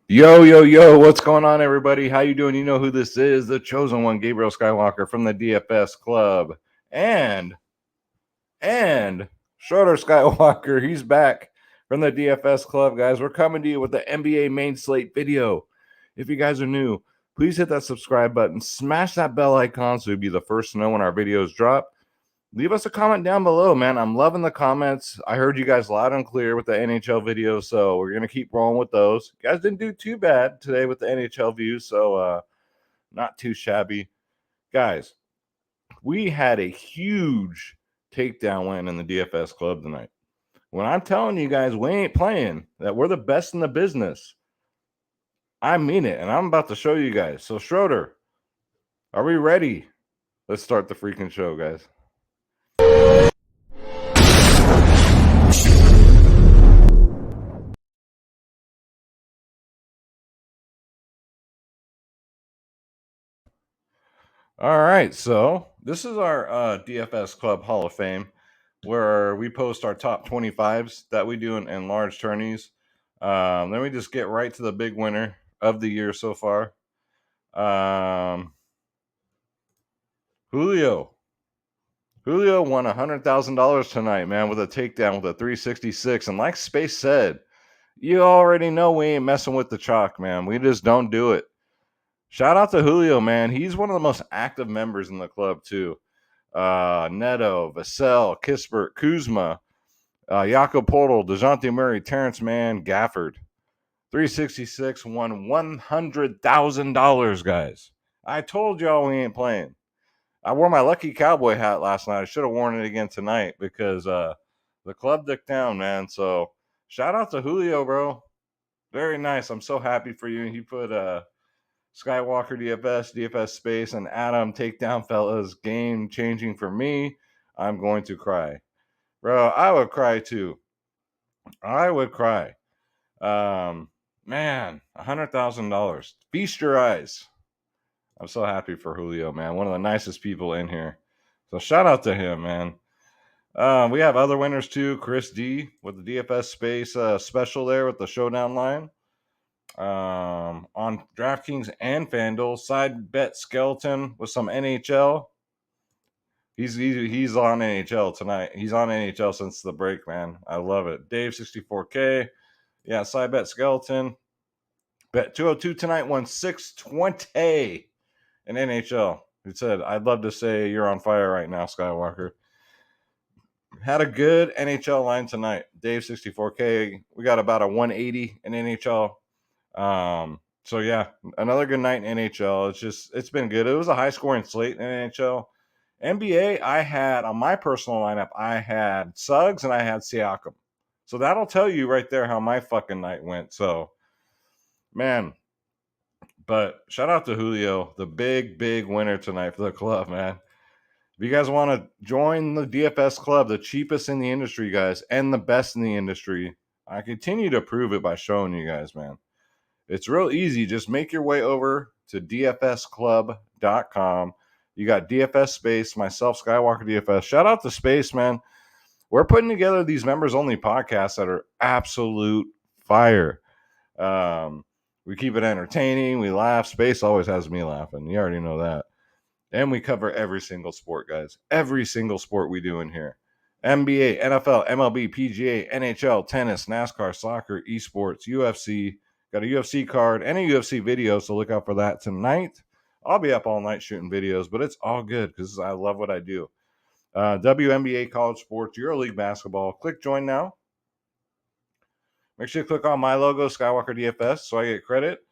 Yo, what's going on, everybody? How you doing? You know who this is, the chosen one, Gabriel Skywalker from the DFS Club. And Schroeder Skywalker, he's back from the DFS Club, guys. We're coming to you with the NBA main slate video. If you guys are new, please hit that subscribe button, smash that bell icon so you'll be the first to know when our videos drop. Leave us a comment down below, man. I'm loving the comments. I heard you guys loud and clear with the NHL videos, so we're gonna keep rolling with those. You guys didn't do too bad today with the NHL views, so not too shabby. Guys, we had a huge takedown win in the DFS club tonight. When I'm telling you guys we ain't playing, that we're the best in the business, I mean it, and I'm about to show you guys. So Schroeder, are we ready? Let's start the freaking show, guys. All right, so this is our DFS Club Hall of Fame, where we post our top 25s that we do in large tourneys. Then we just get right to the big winner of the year so far. Julio. Julio won $100,000 tonight, man, with a takedown with a 366. And like Space said, you already know we ain't messing with the chalk, man. We just don't do it. Shout out to Julio, man. He's one of the most active members in the club, too. Neto, Vassell, Kispert, Kuzma, Jakob Portal, DeJounte Murray, Terrence Mann, Gafford. 366 won $100,000, guys. I told y'all we ain't playing. I wore my lucky cowboy hat last night. I should have worn it again tonight because the club dicked down, man. So shout out to Julio, bro. Very nice. I'm so happy for you. He put Skywalker DFS Space, and Adam Takedown Fellas game changing for me. I'm going to cry. Bro, I would cry too. I would cry. Man, $100,000. Feast your eyes. I'm so happy for Julio, man. One of the nicest people in here. So shout out to him, man. We have other winners too. Chris D with the DFS Space special there with the showdown line. On DraftKings and FanDuel, side bet skeleton with some NHL. He's on NHL tonight. He's on NHL since the break, man. I love it. Dave 64K, yeah. Side bet skeleton. Bet 202 tonight won 620 in NHL. He said, "I'd love to say you're on fire right now, Skywalker." Had a good NHL line tonight. Dave 64K. We got about a 180 in NHL. So yeah, another good night in NHL. It's been good. It was a high scoring slate in NHL. NBA, I had on my personal lineup, I had Suggs and I had Siakam. So that'll tell you right there how my fucking night went. So man, but shout out to Julio, the big winner tonight for the club, man. If you guys want to join the DFS club, the cheapest in the industry, guys, and the best in the industry, I continue to prove it by showing you guys, man. It's real easy. Just make your way over to dfsclub.com. You got DFS Space, myself, Skywalker DFS. Shout out to Space, man. We're putting together these members only podcasts that are absolute fire. We keep it entertaining. We laugh. Space always has me laughing. You already know that. And we cover every single sport, guys. Every single sport we do in here. NBA, NFL, MLB, PGA, NHL, tennis, NASCAR, soccer, esports, UFC. Got a UFC card and a UFC video, so look out for that tonight. I'll be up all night shooting videos, but it's all good because I love what I do. WNBA, college sports, EuroLeague basketball. Click join now. Make sure you click on my logo, Skywalker DFS, so I get credit.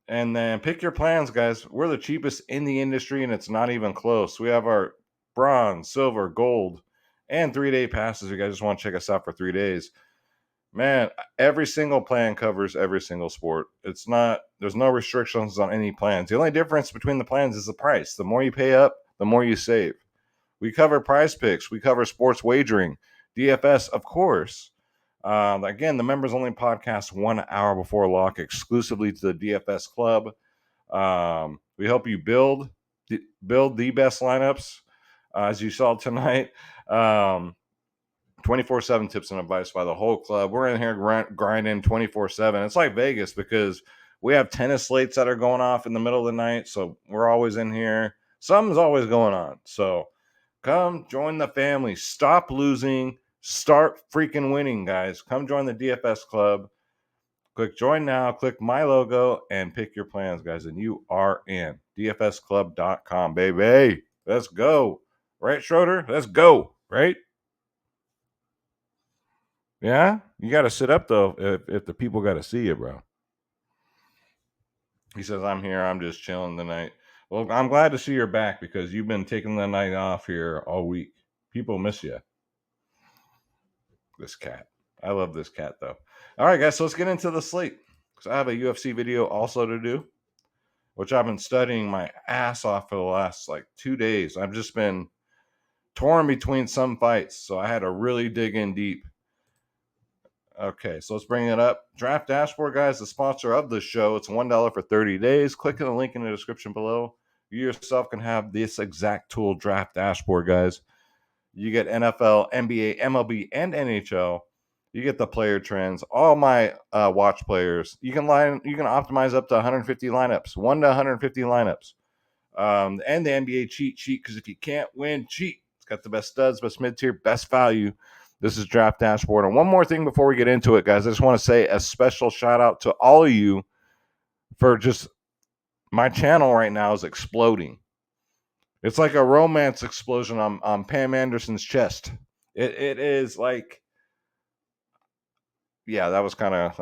And then pick your plans, guys. We're the cheapest in the industry, and it's not even close. We have our bronze, silver, gold, and 3-day passes. You guys just want to check us out for 3 days. Man, every single plan covers every single sport. There's no restrictions on any plans. The only difference between the plans is the price. The more you pay up, the more you save. We cover prize picks. We cover sports wagering, DFS, of course. Again, the members only podcast 1 hour before lock exclusively to the DFS club. We help you build the best lineups, as you saw tonight. 24/7 tips and advice by the whole club. We're in here grinding 24/7. It's like Vegas because we have tennis slates that are going off in the middle of the night. So we're always in here. Something's always going on. So come join the family. Stop losing. Start freaking winning, guys. Come join the DFS club. Click join now. Click my logo and pick your plans, guys. And you are in. DFSclub.com, baby. Let's go. Right, Schroeder? Let's go. Right? Yeah? You got to sit up, though, if the people got to see you, bro. He says, I'm here. I'm just chilling tonight. Well, I'm glad to see you're back because you've been taking the night off here all week. People miss you. This cat. I love this cat, though. All right, guys, so let's get into the slate. Because I have a UFC video also to do, which I've been studying my ass off for the last, 2 days. I've just been torn between some fights, so I had to really dig in deep. Okay, so let's bring it up. Draft Dashboard, guys, the sponsor of the show. It's $1 for 30 days. Click on the link in the description below. You yourself can have this exact tool, Draft Dashboard, guys. You get NFL, NBA, MLB, and NHL. You get the player trends, all my watch players. You can optimize up to 150 lineups, 1 to 150 lineups. And the NBA cheat sheet, because if you can't win, cheat. It's got the best studs, best mid-tier, best value. This is Draft Dashboard. And one more thing before we get into it, guys. I just want to say a special shout out to all of you for just my channel right now is exploding. It's like a romance explosion on Pam Anderson's chest. It is like, yeah, that was kind of,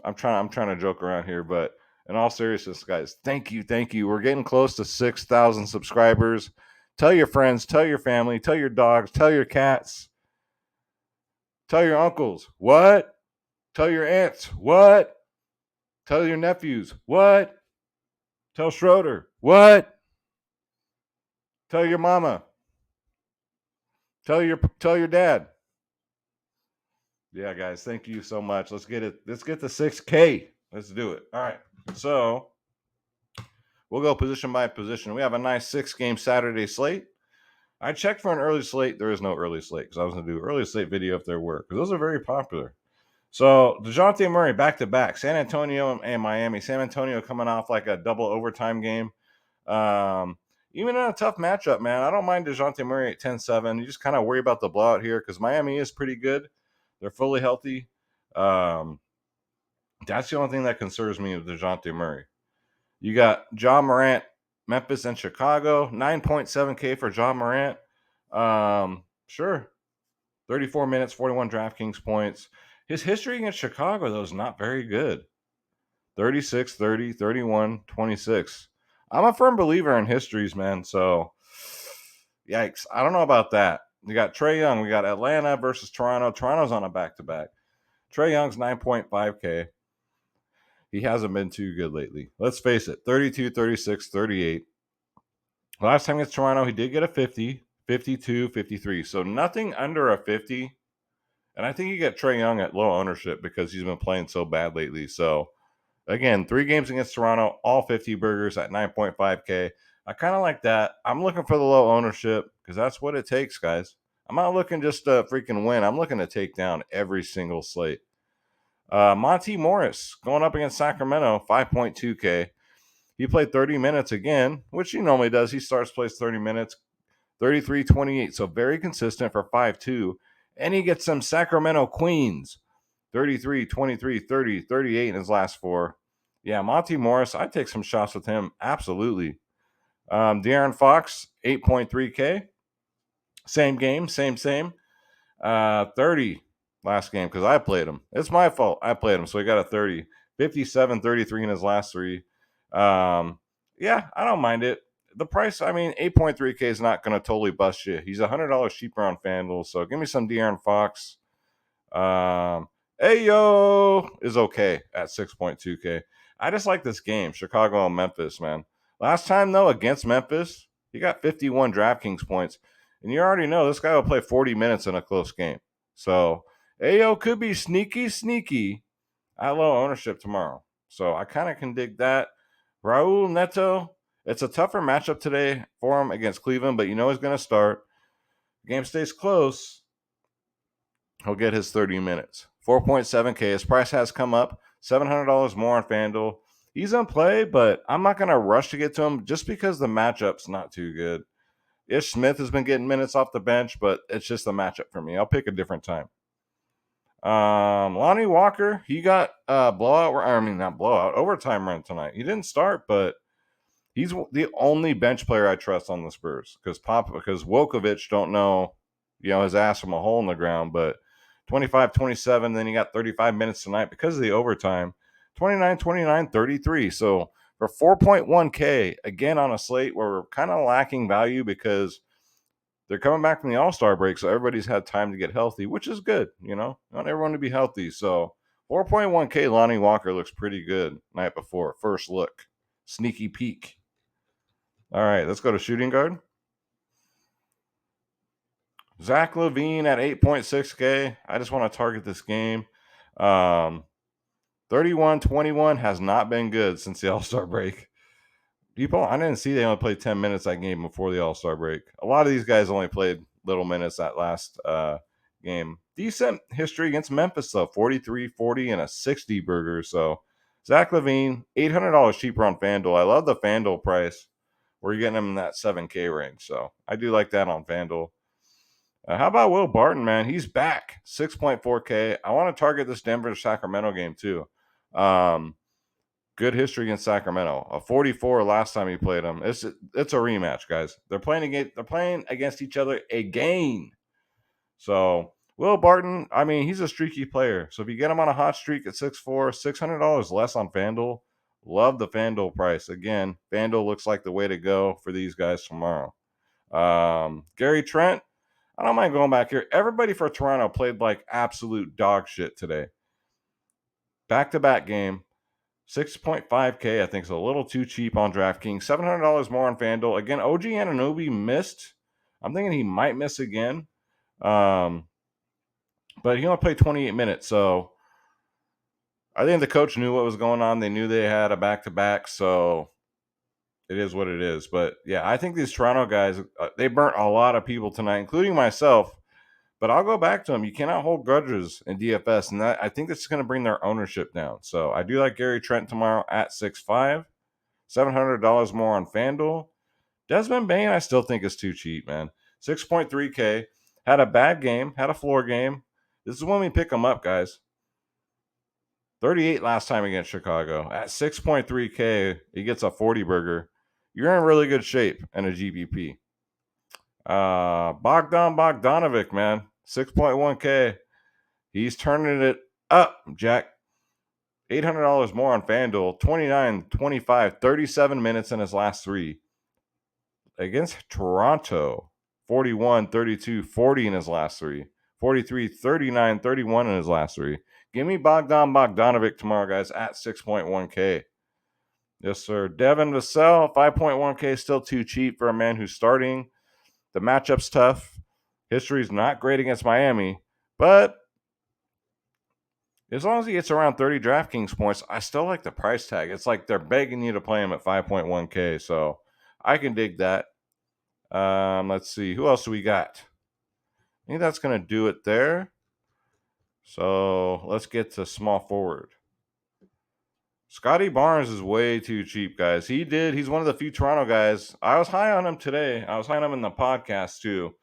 I'm trying to joke around here, but in all seriousness, guys, thank you. We're getting close to 6,000 subscribers. Tell your friends, tell your family, tell your dogs, tell your cats, tell your uncles. What? Tell your aunts. What? Tell your nephews. What? Tell Schroeder. What? Tell your mama. Tell your dad. Yeah, guys, thank you so much. Let's get it. Let's get the 6K. Let's do it. All right. So we'll go position by position. We have a nice 6-game Saturday slate. I checked for an early slate. There is no early slate because I was going to do early slate video if there were, because those are very popular. So DeJounte Murray back-to-back. San Antonio and Miami. San Antonio coming off like a double overtime game. Even in a tough matchup, man, I don't mind DeJounte Murray at 10-7. You just kind of worry about the blowout here because Miami is pretty good. They're fully healthy. That's the only thing that concerns me with DeJounte Murray. You got Ja Morant, Memphis, and Chicago. 9.7K for Ja Morant. Sure. 34 minutes, 41 DraftKings points. His history against Chicago, though, is not very good. 36, 30, 31, 26. I'm a firm believer in histories, man. So, yikes. I don't know about that. We got Trae Young. We got Atlanta versus Toronto. Toronto's on a back-to-back. Trae Young's 9.5K. He hasn't been too good lately. Let's face it, 32, 36, 38. Last time against Toronto, he did get a 50, 52, 53. So nothing under a 50. And I think you get Trae Young at low ownership because he's been playing so bad lately. So, again, 3 games against Toronto, all 50 burgers at 9.5K. I kind of like that. I'm looking for the low ownership because that's what it takes, guys. I'm not looking just to freaking win. I'm looking to take down every single slate. Monty Morris going up against Sacramento, 5.2K. He played 30 minutes again, which he normally does. He starts, plays 30 minutes, 33, 28. So very consistent for 5-2. And he gets some Sacramento Queens, 33, 23, 30, 38 in his last 4. Yeah, Monty Morris, I'd take some shots with him. Absolutely. De'Aaron Fox, 8.3K. Same game, same. 30 last game because I played him. It's my fault. I played him, so he got a 30. 57, 33 in his last 3. Yeah, I don't mind it. The price, 8.3K is not going to totally bust you. He's $100 cheaper on FanDuel, so give me some De'Aaron Fox. Ayo is okay at 6.2K. I just like this game, Chicago and Memphis, man. Last time, though, against Memphis, he got 51 DraftKings points. And you already know this guy will play 40 minutes in a close game. So, Ayo could be sneaky at low ownership tomorrow. So, I kind of can dig that. Raul Neto, it's a tougher matchup today for him against Cleveland, but you know he's going to start. The game stays close. he'll get his 30 minutes. 4.7K. His price has come up. $700 more on FanDuel. He's in play, but I'm not going to rush to get to him just because the matchup's not too good. Ish Smith has been getting minutes off the bench, but it's just a matchup for me. I'll pick a different time. Lonnie Walker, he got not blowout, overtime run tonight. He didn't start, but he's the only bench player I trust on the Spurs because Wokovich don't know, his ass from a hole in the ground. But 25-27, then he got 35 minutes tonight because of the overtime. 29-29, 33. So for 4.1K, again on a slate where we're kind of lacking value because they're coming back from the All-Star break, so everybody's had time to get healthy, which is good, Not everyone to be healthy. So 4.1K Lonnie Walker looks pretty good night before. First look. Sneaky peek. All right, let's go to shooting guard. Zach LaVine at 8.6K. I just want to target this game. 31-21 has not been good since the All-Star break. I didn't see they only played 10 minutes that game before the All-Star break. A lot of these guys only played little minutes that last game. Decent history against Memphis, though. 43-40 and a 60 burger. So Zach LaVine, $800 cheaper on FanDuel. I love the FanDuel price where you're getting him in that 7K range. So I do like that on FanDuel. How about Will Barton, man? He's back. 6.4K. I want to target this Denver-Sacramento game, too. Good history against Sacramento. A 44 last time he played them. It's a rematch, guys. They're playing against each other again. So Will Barton, he's a streaky player. So if you get him on a hot streak at 6'4", $600 less on FanDuel. Love the FanDuel price. Again, FanDuel looks like the way to go for these guys tomorrow. Gary Trent, I don't mind going back here. Everybody for Toronto played like absolute dog shit today. Back-to-back game. 6.5K, I think, is a little too cheap on DraftKings. $700 more on FanDuel. Again, OG Anunoby missed. I'm thinking he might miss again. But he only played 28 minutes, so I think the coach knew what was going on. They knew they had a back-to-back, so it is what it is. But, yeah, I think these Toronto guys, they burnt a lot of people tonight, including myself. But I'll go back to them. You cannot hold grudges in DFS, and I think that's going to bring their ownership down. So I do like Gary Trent tomorrow at 6.5. $700 more on FanDuel. Desmond Bane, I still think is too cheap, man. 6.3K. Had a bad game. Had a floor game. This is when we pick him up, guys. 38 last time against Chicago. At 6.3K, he gets a 40 burger. You're in really good shape in a GPP. Bogdan Bogdanovic, man. 6.1K. He's turning it up, Jack. $800 more on FanDuel. 29, 25, 37 minutes in his last three. Against Toronto, 41, 32, 40 in his last three. 43, 39, 31 in his last three. Give me Bogdan Bogdanovic tomorrow, guys, at 6.1K. Yes, sir. Devin Vassell, 5.1K, still too cheap for a man who's starting. The matchup's tough. History's not great against Miami, but as long as he gets around 30 DraftKings points, I still like the price tag. It's like they're begging you to play him at 5.1K, so I can dig that. Let's see. Who else do we got? I think that's going to do it there. So let's get to small forward. Scotty Barnes is way too cheap, guys. He's one of the few Toronto guys. I was high on him today. I was high on him in the podcast, too.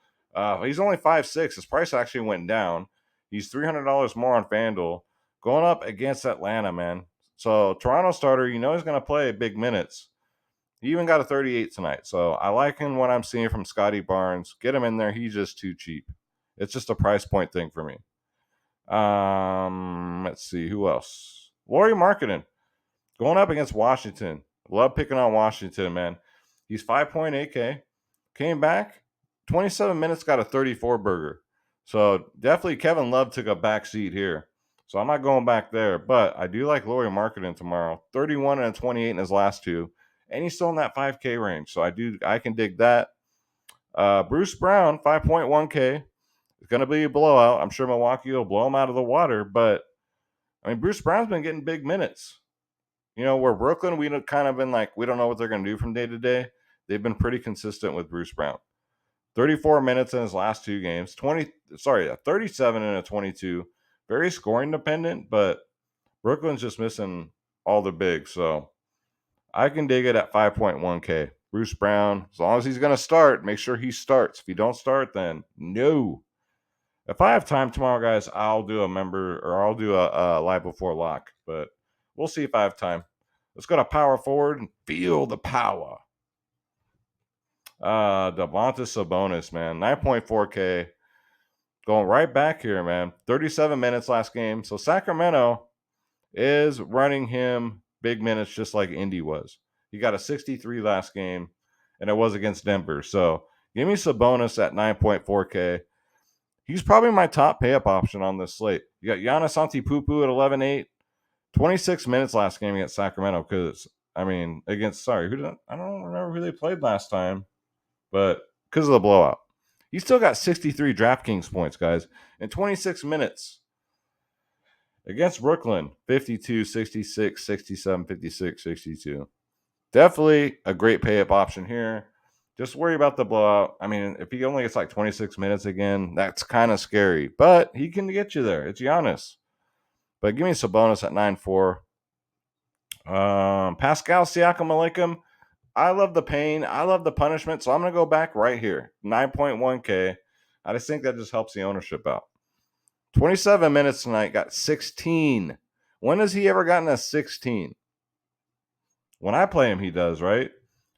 He's only 5'6". His price actually went down. He's $300 more on FanDuel. Going up against Atlanta, man. So Toronto starter, he's going to play big minutes. He even got a 38 tonight. So I like him what I'm seeing from Scotty Barnes. Get him in there. He's just too cheap. It's just a price point thing for me. Let's see. Who else? Lauri Markkanen. Going up against Washington. Love picking on Washington, man. He's 5.8K. Came back. 27 minutes, got a 34 burger. So definitely Kevin Love took a back seat here. So I'm not going back there. But I do like Lauri Markkanen tomorrow. 31 and 28 in his last two. And he's still in that 5K range. So I can dig that. Bruce Brown, 5.1K. It's going to be a blowout. I'm sure Milwaukee will blow him out of the water. But, Bruce Brown's been getting big minutes. Where Brooklyn, we've kind of been like, we don't know what they're going to do from day to day. They've been pretty consistent with Bruce Brown. 34 minutes in his last 2 games. 37 in a 22. Very scoring dependent, but Brooklyn's just missing all the bigs, so I can dig it at 5.1K. Bruce Brown, as long as he's going to start, make sure he starts. If he don't start, then no. If I have time tomorrow, guys, I'll do a live before lock, but we'll see if I have time. Let's go to power forward and feel the power. Domantas Sabonis, man, 9.4K. Going right back here, man. 37 minutes last game. So Sacramento is running him big minutes just like Indy was. He got a 63 last game, and it was against Denver. So give me Sabonis at 9.4K. He's probably my top pay-up option on this slate. You got Giannis Antetokounmpo at 11.8. 26 minutes last game against Sacramento I don't remember who they played last time, but because of the blowout. He still got 63 DraftKings points, guys, in 26 minutes. Against Brooklyn, 52, 66, 67, 56, 62. Definitely a great pay-up option here. Just worry about the blowout. I mean, if he only gets like 26 minutes again, that's kind of scary. But he can get you there. It's Giannis. But give me Sabonis at 9.4. Pascal Siakam Alaikum. I love the pain. I love the punishment. So I'm going to go back right here. 9.1K. I just think that just helps the ownership out. 27 minutes tonight, got 16. When has he ever gotten a 16? When I play him, he does, right?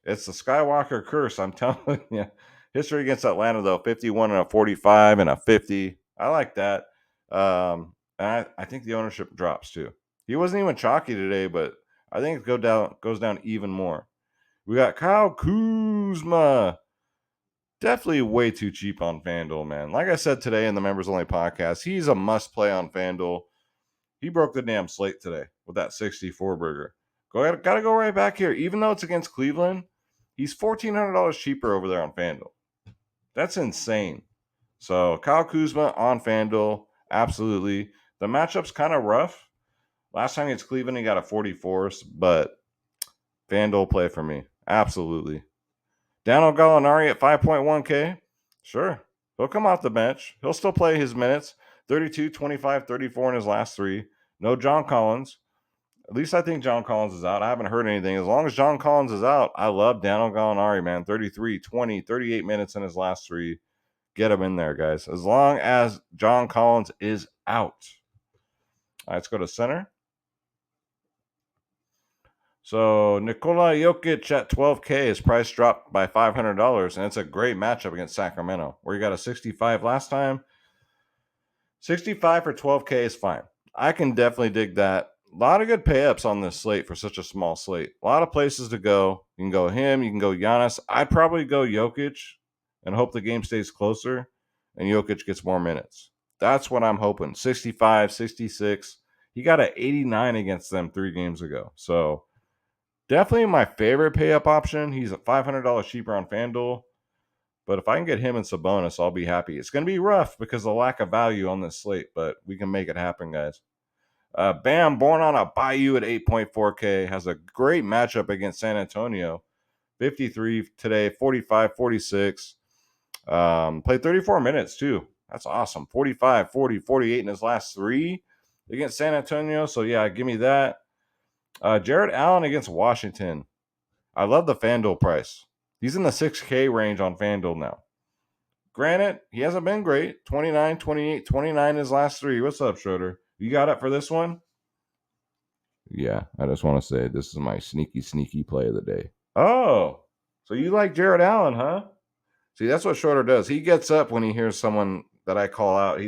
It's the Skywalker curse, I'm telling you. History against Atlanta, though, 51 and a 45 and a 50. I like that. And I think the ownership drops, too. He wasn't even chalky today, but I think it goes down even more. We got Kyle Kuzma. Definitely way too cheap on FanDuel, man. Like I said today in the Members Only podcast, he's a must play on FanDuel. He broke the damn slate today with that 64 burger. Gotta go right back here. Even though it's against Cleveland, he's $1,400 cheaper over there on FanDuel. That's insane. So Kyle Kuzma on FanDuel, absolutely. The matchup's kind of rough. Last time against Cleveland, he got a 44, but FanDuel play for me. Absolutely. Daniel Gallinari at 5.1K. Sure. He'll come off the bench. He'll still play his minutes. 32, 25, 34 in his last 3. No John Collins. At least I think John Collins is out. I haven't heard anything. As long as John Collins is out, I love Daniel Gallinari, man. 33, 20, 38 minutes in his last 3. Get him in there, guys. As long as John Collins is out. All right, let's go to center. So Nikola Jokic at 12K, his price dropped by $500, and it's a great matchup against Sacramento, where he got a 65 last time. 65 for 12K is fine. I can definitely dig that. A lot of good pay-ups on this slate for such a small slate. A lot of places to go. You can go him. You can go Giannis. I'd probably go Jokic and hope the game stays closer and Jokic gets more minutes. That's what I'm hoping. 65, 66. He got an 89 against them 3 games ago. So definitely my favorite pay-up option. He's a $500 cheaper on FanDuel. But if I can get him and Sabonis, I'll be happy. It's going to be rough because of the lack of value on this slate, but we can make it happen, guys. Bam, born on a Bayou at 8.4K, has a great matchup against San Antonio. 53 today, 45, 46. Played 34 minutes, too. That's awesome. 45, 40, 48 in his last 3 against San Antonio. So, yeah, give me that. Jared Allen against Washington. I love the FanDuel price. He's in the 6K range on FanDuel now. Granted, he hasn't been great. 29, 28, 29 his last 3. What's up, Schroeder? You got it for this one? Yeah, I just want to say this is my sneaky play of the day. Oh, so you like Jared Allen, huh? See, that's what Schroeder does. He gets up when he hears someone that I call out.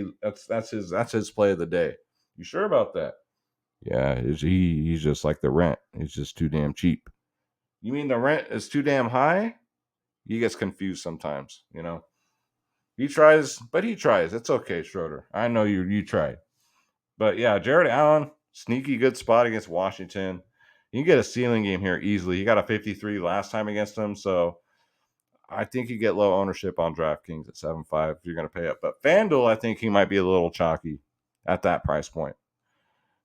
That's his play of the day. You sure about that? Yeah, he's just like the rent. He's just too damn cheap. You mean the rent is too damn high? He gets confused sometimes, you know. He tries, but he tries. It's okay, Schroeder. I know you tried. But yeah, Jared Allen, sneaky good spot against Washington. You can get a ceiling game here easily. He got a 53 last time against them, so I think you get low ownership on DraftKings at 7.5 if you're going to pay up. But FanDuel, I think he might be a little chalky at that price point.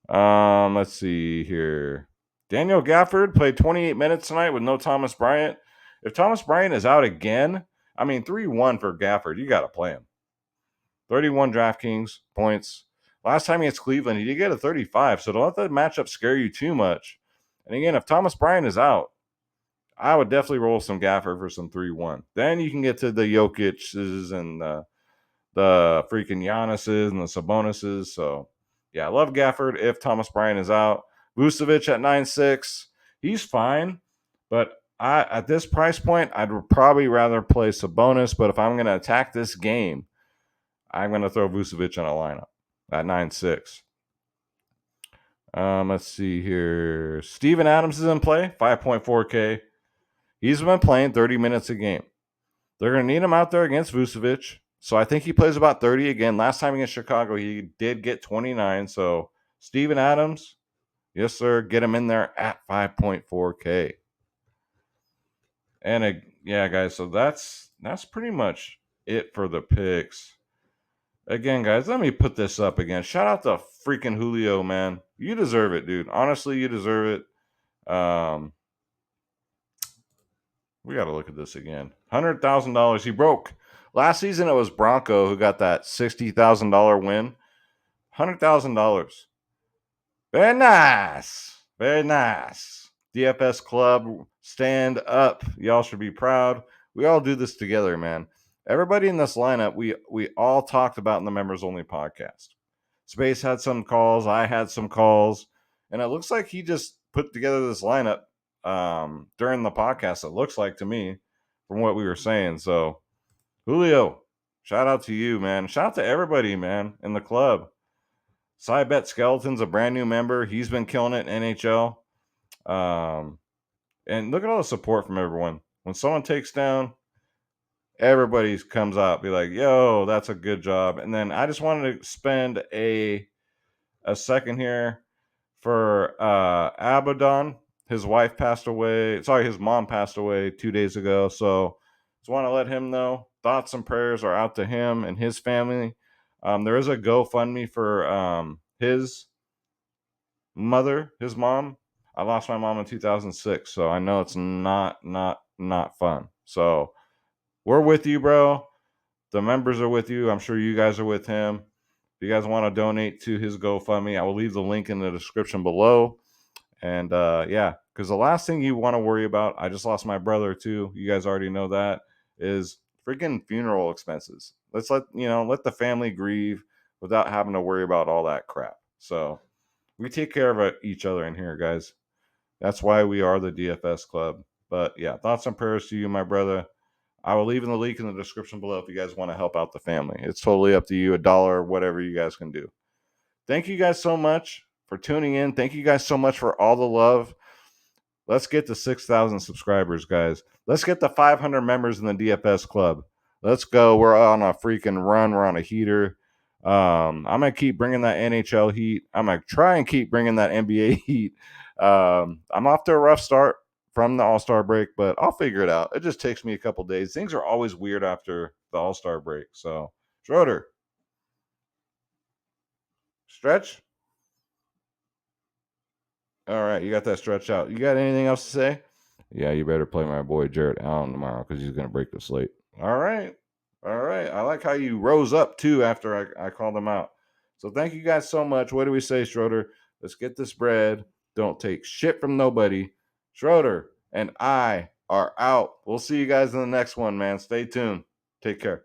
Let's see here. Daniel Gafford played 28 minutes tonight with no Thomas Bryant. If Thomas Bryant is out again, I mean, 3-1 for Gafford. You got to play him. 31 DraftKings points. Last time against Cleveland, he did get a 35, so don't let that matchup scare you too much. And again, if Thomas Bryant is out, I would definitely roll some Gafford for some 3-1. Then you can get to the Jokic's and the freaking Giannis's and the Sabonises. So, yeah, I love Gafford if Thomas Bryant is out. Vucevic at 9.6. He's fine, but at this price point, I'd probably rather play Sabonis. But if I'm going to attack this game, I'm going to throw Vucevic in a lineup at 9.6. Let's see here. Steven Adams is in play, 5.4K. He's been playing 30 minutes a game. They're going to need him out there against Vucevic. So I think he plays about 30 again. Last time against Chicago, he did get 29. So Steven Adams, yes, sir, get him in there at 5.4K. And yeah, guys, so that's pretty much it for the picks. Again, guys, let me put this up again. Shout out to freaking Julio, man. You deserve it, dude. Honestly, you deserve it. We got to look at this again. $100,000 he broke. Last season, it was Bronco who got that $60,000 win. $100,000. Very nice. Very nice. DFS Club, stand up. Y'all should be proud. We all do this together, man. Everybody in this lineup, we all talked about in the Members Only podcast. Space had some calls. I had some calls. And it looks like he just put together this lineup during the podcast, it looks like to me, from what we were saying. So, Julio, shout out to you, man. Shout out to everybody, man, in the club. Cybet Skeleton's a brand new member. He's been killing it in NHL. And look at all the support from everyone. When someone takes down, everybody comes out, be like, yo, that's a good job. And then I just wanted to spend a second here for Abaddon. His wife passed away. Sorry, his mom passed away 2 days ago. So just want to let him know thoughts and prayers are out to him and his family. There is a GoFundMe for his mother, his mom. I lost my mom in 2006, so I know it's not fun. So we're with you, bro. The members are with you. I'm sure you guys are with him. If you guys want to donate to his GoFundMe, I will leave the link in the description below. And yeah, because the last thing you want to worry about, I just lost my brother too. You guys already know that, is freaking funeral expenses. Let's let the family grieve without having to worry about all that crap. So we take care of each other in here, guys. That's why we are the DFS Club. But yeah, thoughts and prayers to you, my brother. I will leave in the link in the description below if you guys want to help out the family. It's totally up to you, $1, whatever you guys can do. Thank you guys so much for tuning in. Thank you guys so much for all the love. Let's get to 6,000 subscribers, guys. Let's get to 500 members in the DFS Club. Let's go. We're on a freaking run. We're on a heater. I'm going to keep bringing that NHL heat. I'm going to try and keep bringing that NBA heat. I'm off to a rough start from the All-Star break, but I'll figure it out. It just takes me a couple days. Things are always weird after the All-Star break. So, Schroeder, stretch. All right, you got that stretch out. You got anything else to say? Yeah, you better play my boy Jared Allen tomorrow because he's going to break the slate. All right. I like how you rose up, too, after I called him out. So thank you guys so much. What do we say, Schroeder? Let's get this bread. Don't take shit from nobody. Schroeder and I are out. We'll see you guys in the next one, man. Stay tuned. Take care.